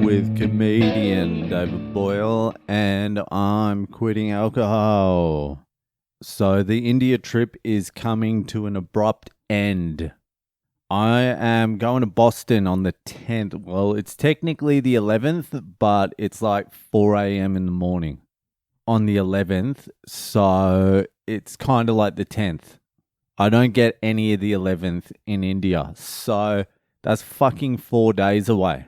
with comedian David Boyle, and I'm quitting alcohol. So the India trip is coming to an abrupt end. I am going to Boston on the 10th. Well, it's technically the 11th, but it's like 4 a.m. in the morning on the 11th. So it's kind of like the 10th. I don't get any of the 11th in India. So that's fucking 4 days away.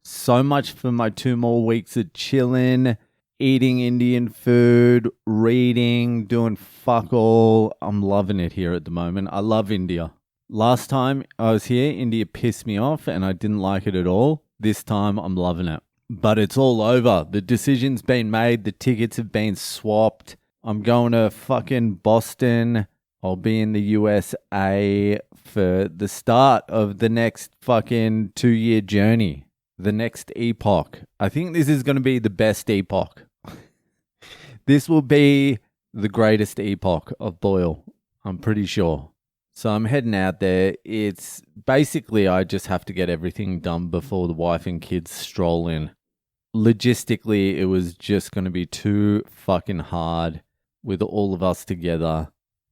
So much for my 2 more weeks of chilling, eating Indian food, reading, doing fuck all. I'm loving it here at the moment. I love India. Last time I was here, India pissed me off and I didn't like it at all. This time I'm loving it. But it's all over. The decision's been made. The tickets have been swapped. I'm going to fucking Boston. I'll be in the USA for the start of the next fucking 2-year journey. The next epoch. I think this is going to be the best epoch. This will be the greatest epoch of Boyle. I'm pretty sure. So I'm heading out there. It's basically I just have to get everything done before the wife and kids stroll in. Logistically, it was just going to be too fucking hard with all of us together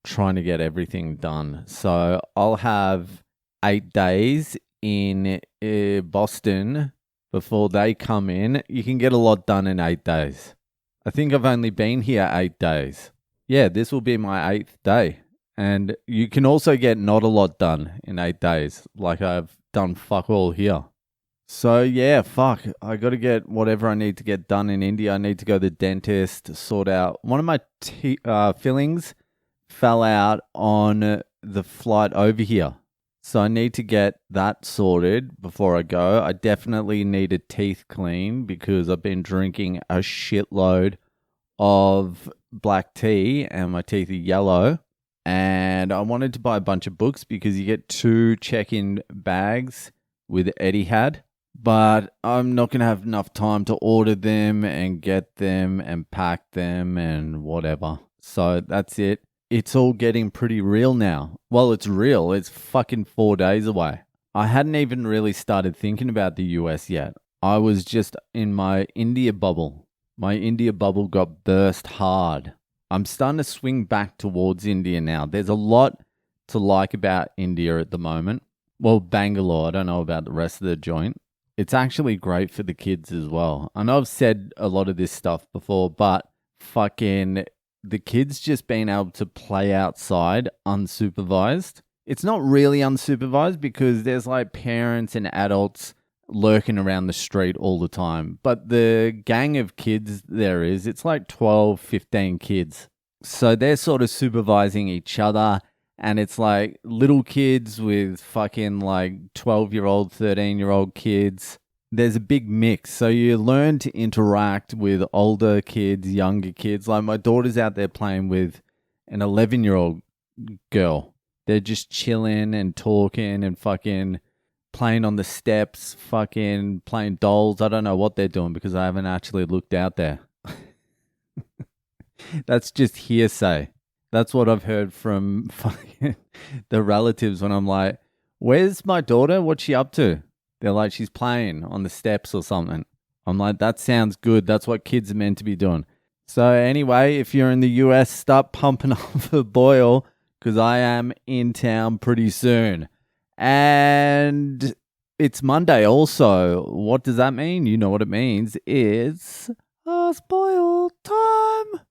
trying to get everything done. So I'll have 8 days in Boston before they come in. You can get a lot done in 8 days. I think I've only been here 8 days. Yeah, this will be my 8th day. And you can also get not a lot done in 8 days. Like I've done fuck all here. So yeah, fuck. I got to get whatever I need to get done in India. I need to go to the dentist, sort out. One of my fillings fell out on the flight over here. So I need to get that sorted before I go. I definitely need a teeth clean because I've been drinking a shitload of black tea and my teeth are yellow. And I wanted to buy a bunch of books because you get 2 check-in bags with Etihad. But I'm not going to have enough time to order them and get them and pack them and whatever. So that's it. It's all getting pretty real now. Well, it's real. It's fucking 4 days away. I hadn't even really started thinking about the US yet. I was just in my India bubble. My India bubble got burst hard. I'm starting to swing back towards India now. There's a lot to like about India at the moment. Well, Bangalore, I don't know about the rest of the joint. It's actually great for the kids as well. I know I've said a lot of this stuff before, but fucking the kids just being able to play outside unsupervised. It's not really unsupervised because there's like parents and adults lurking around the street all the time. But the gang of kids there is, it's like 12, 15 kids. So they're sort of supervising each other. And it's like little kids with fucking like 12-year-old, 13-year-old kids. There's a big mix. So you learn to interact with older kids, younger kids. Like my daughter's out there playing with an 11-year-old girl. They're just chilling and talking and fucking playing on the steps, fucking playing dolls. I don't know what they're doing because I haven't actually looked out there. That's just hearsay. That's what I've heard from fucking the relatives when I'm like, where's my daughter? What's she up to? They're like, she's playing on the steps or something. I'm like, that sounds good. That's what kids are meant to be doing. So anyway, if you're in the US, start pumping up for Boyle because I am in town pretty soon. And it's Monday also. What does that mean? You know what it means. It's Ask Boyle time.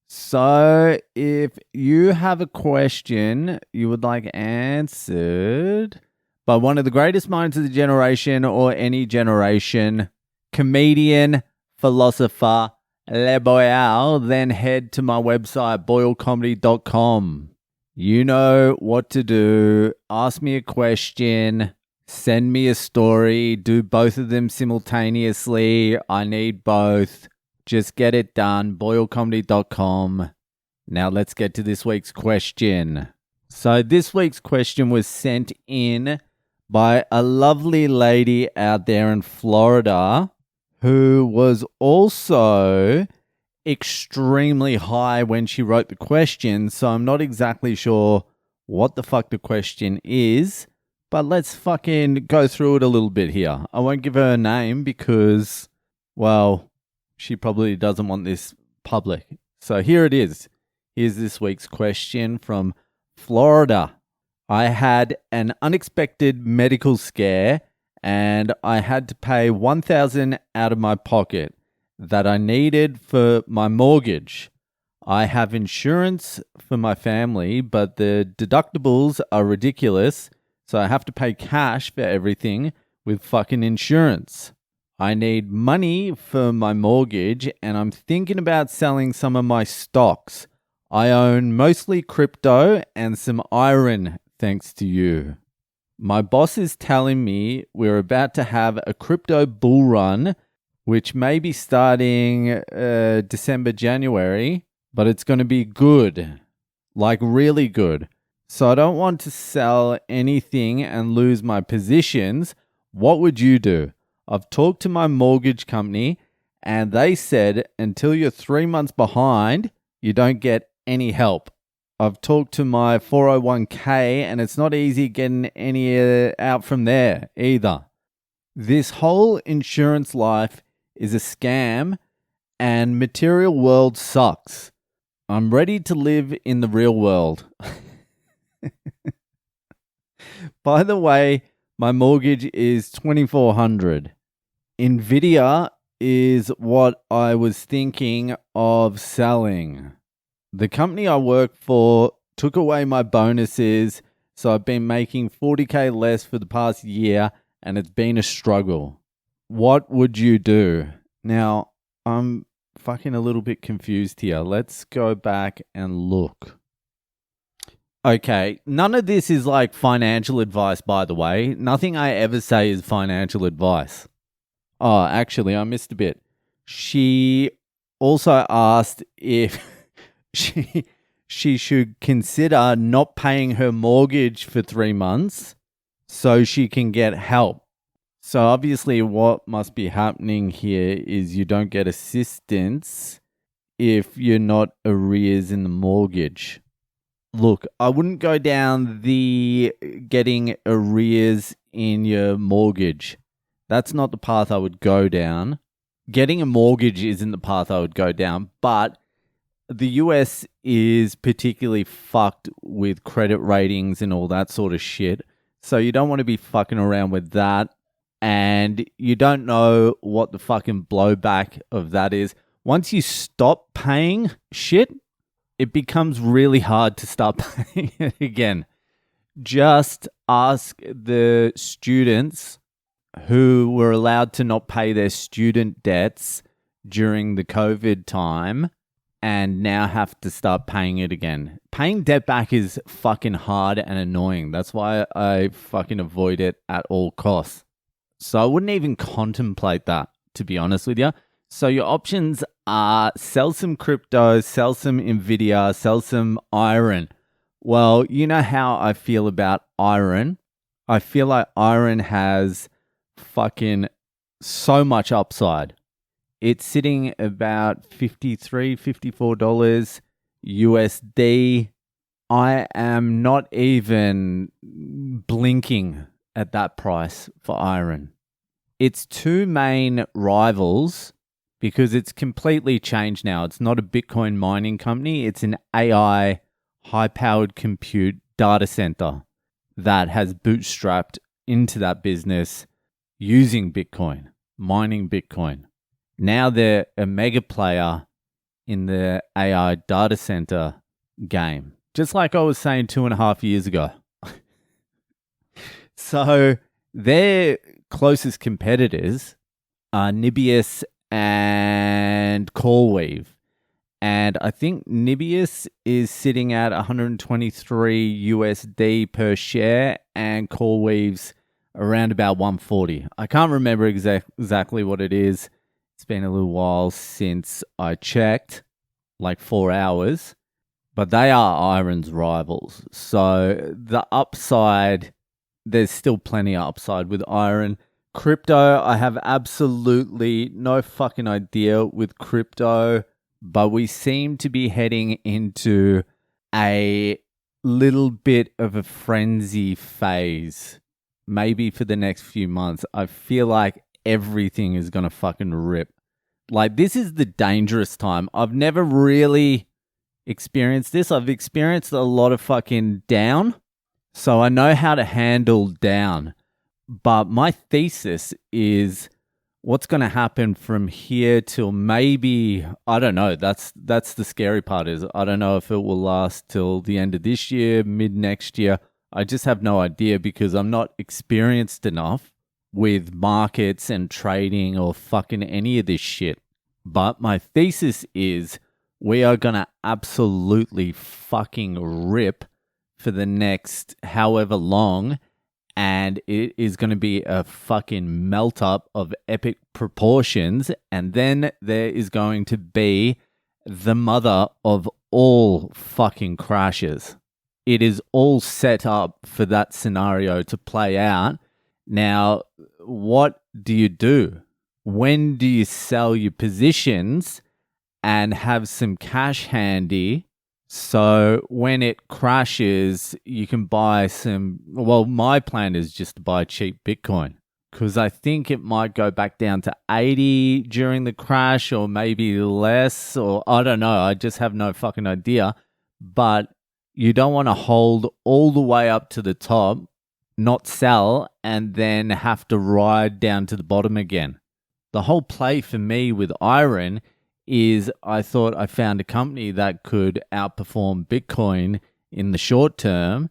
So if you have a question you would like answered by one of the greatest minds of the generation or any generation, comedian, philosopher, Le Boyle, then head to my website, boylecomedy.com. You know what to do. Ask me a question. Send me a story. Do both of them simultaneously. I need both. Just get it done. boylecomedy.com. Now let's get to this week's question. So this week's question was sent in by a lovely lady out there in Florida who was also extremely high when she wrote the question. So I'm not exactly sure what the fuck the question is, But let's fucking go through it a little bit here. I won't give her a name because, well, she probably doesn't want this public. So here it is. Here's this week's question from Florida. I had an unexpected medical scare and I had to pay $1,000 out of my pocket that I needed for my mortgage. I have insurance for my family, but the deductibles are ridiculous, so I have to pay cash for everything with fucking insurance. I need money for my mortgage, and I'm thinking about selling some of my stocks. I own mostly crypto and some iron, thanks to you. My boss is telling me we're about to have a crypto bull run, which may be starting December, January, but it's going to be good, like really good. So I don't want to sell anything and lose my positions. What would you do? I've talked to my mortgage company and they said until you're 3 months behind, you don't get any help. I've talked to my 401k and it's not easy getting any out from there either. This whole insurance life is a scam and material world sucks. I'm ready to live in the real world. By the way, my mortgage is $2,400. Nvidia is what I was thinking of selling. The company I work for took away my bonuses, so I've been making $40,000 less for the past year, and it's been a struggle. What would you do? Now, I'm fucking a little bit confused here. Let's go back and look. Okay, none of this is like financial advice, by the way. Nothing I ever say is financial advice. Oh, actually, I missed a bit. She also asked if she should consider not paying her mortgage for 3 months so she can get help. So obviously what must be happening here is you don't get assistance if you're not arrears in the mortgage. Look, I wouldn't go down the getting arrears in your mortgage. That's not the path I would go down. Getting a mortgage isn't the path I would go down, but the US is particularly fucked with credit ratings and all that sort of shit. So you don't want to be fucking around with that. And you don't know what the fucking blowback of that is. Once you stop paying shit, it becomes really hard to start paying it again. Just ask the students who were allowed to not pay their student debts during the COVID time and now have to start paying it again. Paying debt back is fucking hard and annoying. That's why I fucking avoid it at all costs. So I wouldn't even contemplate that, to be honest with you. So your options are sell some crypto, sell some Nvidia, sell some iron. Well, you know how I feel about iron. I feel like iron has fucking so much upside. It's sitting about $53, $54 USD. I am not even blinking at that price for iron. Its two main rivals, because it's completely changed now. It's not a Bitcoin mining company. It's an AI high-powered compute data center that has bootstrapped into that business using Bitcoin, mining Bitcoin. Now they're a mega player in the AI data center game, just like I was saying 2.5 years ago. So their closest competitors are Nibius and CoreWeave. And I think Nibius is sitting at 123 USD per share and CoreWeave's around about 140. I can't remember exactly what it is. It's been a little while since I checked, like 4 hours. But they are iron's rivals. So the upside, there's still plenty of upside with iron. Crypto, I have absolutely no fucking idea with crypto, but we seem to be heading into a little bit of a frenzy phase maybe for the next few months, I feel like everything is going to fucking rip. Like, this is the dangerous time. I've never really experienced this. I've experienced a lot of fucking down, so I know how to handle down. But my thesis is what's going to happen from here till maybe, I don't know. That's the scary part, is I don't know if it will last till the end of this year, mid next year. I just have no idea because I'm not experienced enough with markets and trading or fucking any of this shit. But my thesis is we are going to absolutely fucking rip for the next however long. And it is going to be a fucking melt up of epic proportions. And then there is going to be the mother of all fucking crashes. It is all set up for that scenario to play out. Now, what do you do? When do you sell your positions and have some cash handy? So when it crashes, you can buy some. Well, my plan is just to buy cheap Bitcoin because I think it might go back down to 80 during the crash or maybe less, or I don't know. I just have no fucking idea. But you don't want to hold all the way up to the top, not sell, and then have to ride down to the bottom again. The whole play for me with iron is I thought I found a company that could outperform Bitcoin in the short term,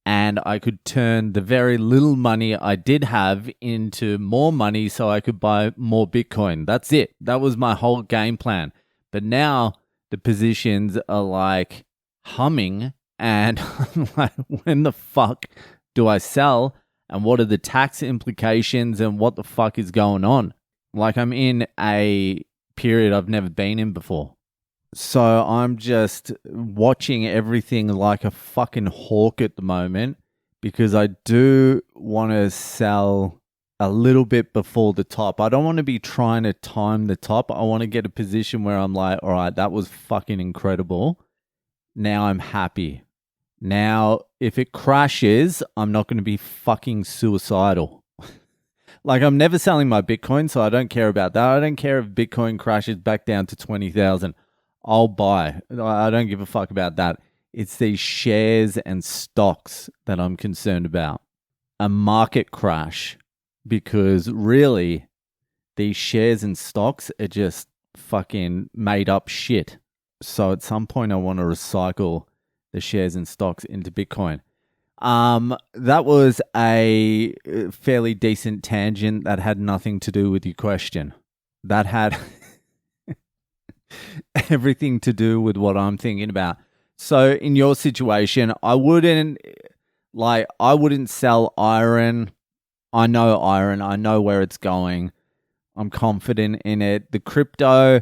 and I could turn the very little money I did have into more money so I could buy more Bitcoin. That's it. That was my whole game plan. But now the positions are like humming, and I'm like, when the fuck do I sell? And what are the tax implications and what the fuck is going on? Like, I'm in a period I've never been in before. So I'm just watching everything like a fucking hawk at the moment because I do want to sell a little bit before the top. I don't want to be trying to time the top. I want to get a position where I'm like, all right, that was fucking incredible. Now I'm happy. Now, if it crashes, I'm not going to be fucking suicidal. Like, I'm never selling my Bitcoin, so I don't care about that. I don't care if Bitcoin crashes back down to 20,000. I'll buy. I don't give a fuck about that. It's these shares and stocks that I'm concerned about. A market crash, because really, these shares and stocks are just fucking made up shit. So at some point, I want to recycle the shares and stocks into Bitcoin. That was a fairly decent tangent that had nothing to do with your question. That had everything to do with what I'm thinking about. So in your situation, I wouldn't sell iron. I know where it's going. I'm confident in it. The crypto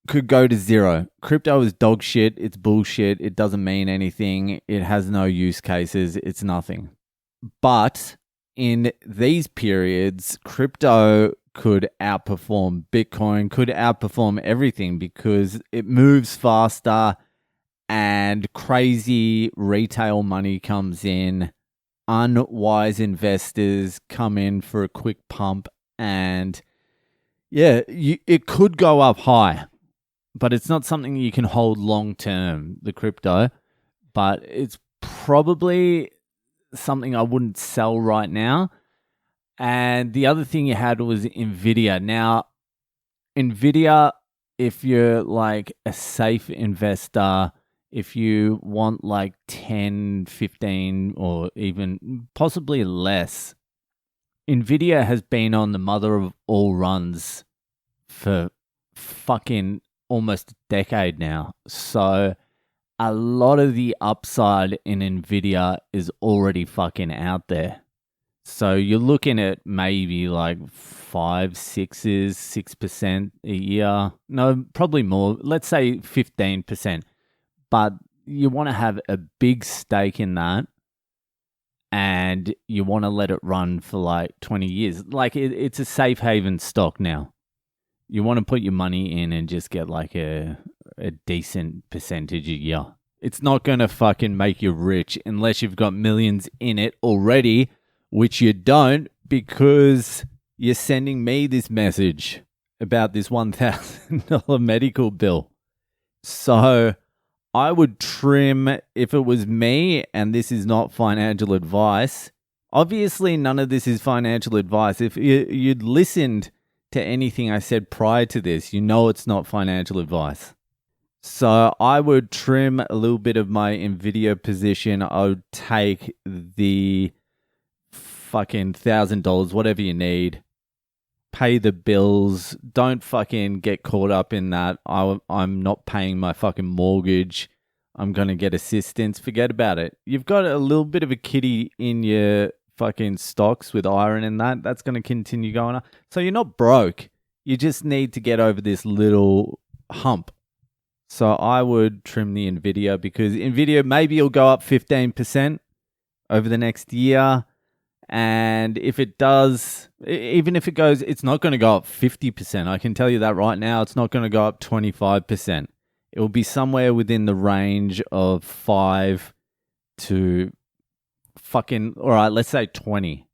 could go to zero. Crypto is dog shit. It's bullshit. It doesn't mean anything. It has no use cases. It's nothing. But in these periods, crypto could outperform Bitcoin, could outperform everything because it moves faster and crazy retail money comes in. Unwise investors come in for a quick pump and it could go up high. But it's not something you can hold long term, the crypto. But it's probably something I wouldn't sell right now. And the other thing you had was Nvidia. Now, Nvidia, if you're like a safe investor, if you want like 10, 15, or even possibly less, Nvidia has been on the mother of all runs for fucking almost a decade now. So a lot of the upside in Nvidia is already fucking out there. So you're looking at maybe like 6% a year. No, probably more. Let's say 15%. But you want to have a big stake in that and you want to let it run for like 20 years. Like it's a safe haven stock now. You want to put your money in and just get like a decent percentage a year. It's not going to fucking make you rich unless you've got millions in it already, which you don't because you're sending me this message about this $1,000 medical bill. So I would trim if it was me, and this is not financial advice. Obviously, none of this is financial advice. If you'd listened to anything I said prior to this, you know it's not financial advice. So I would trim a little bit of my NVIDIA position. I would take the fucking $1,000, whatever you need. Pay the bills. Don't fucking get caught up in that. I'm not paying my fucking mortgage. I'm going to get assistance. Forget about it. You've got a little bit of a kitty in your fucking stocks with iron and that. That's going to continue going up. So you're not broke. You just need to get over this little hump. So I would trim the NVIDIA because NVIDIA maybe it'll go up 15% over the next year. And if it does, even if it goes, it's not going to go up 50%. I can tell you that right now. It's not going to go up 25%. It will be somewhere within the range of 5 to fucking, all right, let's say 20.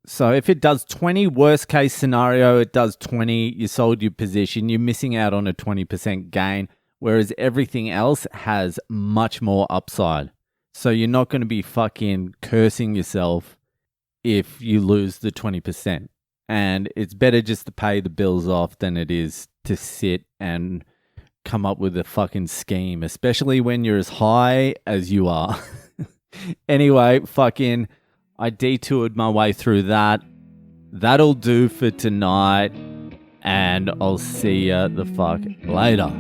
So if it does 20, worst case scenario, it does 20, you sold your position, you're missing out on a 20% gain, whereas everything else has much more upside. So you're not going to be fucking cursing yourself if you lose the 20%. And it's better just to pay the bills off than it is to sit and come up with a fucking scheme, especially when you're as high as you are. Anyway, fucking, I detoured my way through that. That'll do for tonight. And I'll see ya the fuck later.